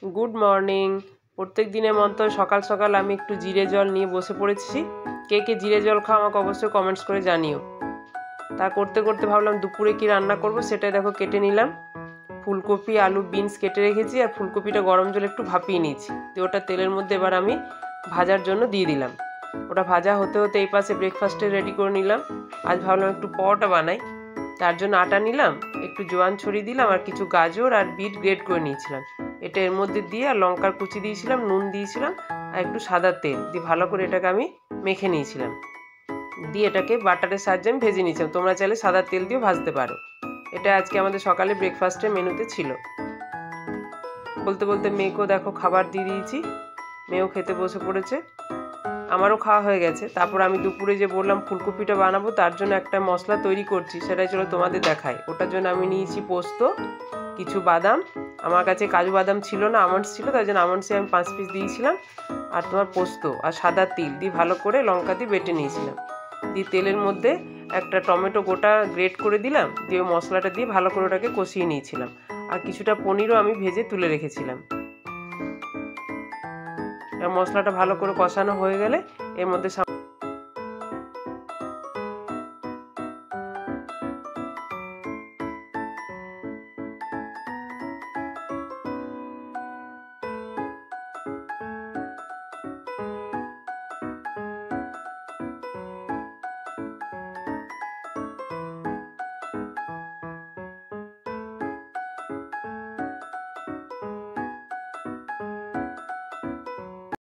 Good morning. प्रत्येक दिनेर मतो सकाल सकाल आमी एकटू जिरे जल निये बसे पड़ेछि। के के जिरे जल खाओ आमाके अवश्य कमेंट्स करे जानिओ। ता करते करते भाबलाम दुपुरे कि रान्ना करब सेटाई देखो केटे निलाम। फुलकपि आलू बिन्स केटे रेखेछि और फुलकपिटा गरम जले एकटू भापिये निয়েছি। तो ओटा तेलेर मধ্যে एबार आमी भाजार जन्य दिये दिलाम। ओटा भाजा होते होते एई पाशे ब्रेकफास्टे रेडी करे निलाम। आज भाबलाम एकटू परोटा बानाई। तार जन्य आटा निलाम, एकटू जोयान छड़िये दिलाम और किछु गाजर और बीट ग्रेट करे निয়েছিলাম। এটা এর মধ্যে দিয়ে আর লঙ্কার কুচি দিয়েছিলাম, নুন দিয়েছিলাম আর একটু সাদা তেল দিয়ে ভালো করে এটাকে আমি মেখে নিয়েছিলাম। দিয়ে এটাকে বাটারের সাহায্যে আমি ভেজে নিয়েছিলাম। তোমরা চাইলে সাদা তেল দিয়েও ভাজতে পারো। এটা আজকে আমাদের সকালে ব্রেকফাস্টের মেনুতে ছিল। বলতে বলতে মেয়েকেও দেখো খাবার দিয়ে দিয়েছি, মেয়েও খেতে বসে পড়েছে, আমারও খাওয়া হয়ে গেছে। তারপর আমি দুপুরে যে বললাম ফুলকপিটা বানাবো তার জন্য একটা মশলা তৈরি করছি, সেটাই চলো তোমাদের দেখাই। ওটার জন্য আমি নিয়েছি পোস্ত, কিছু বাদাম, আমার কাছে কাজু বাদাম ছিল না, আমন্ডস ছিল, তাই জন্য আমন্ডসে আমি 5 পিস দিয়েছিলাম, আর তোমার পোস্ত আর সাদা তিল দিয়ে ভালো করে লঙ্কা দিয়ে বেটে নিয়েছিলাম। দিয়ে তেলের মধ্যে একটা টমেটো গোটা গ্রেট করে দিলাম, দিয়ে মশলাটা দিয়ে ভালো করে ওটাকে কষিয়ে নিয়েছিলাম। আর কিছুটা পনিরও আমি ভেজে তুলে রেখেছিলাম। মশলাটা ভালো করে কষানো হয়ে গেলে এর মধ্যে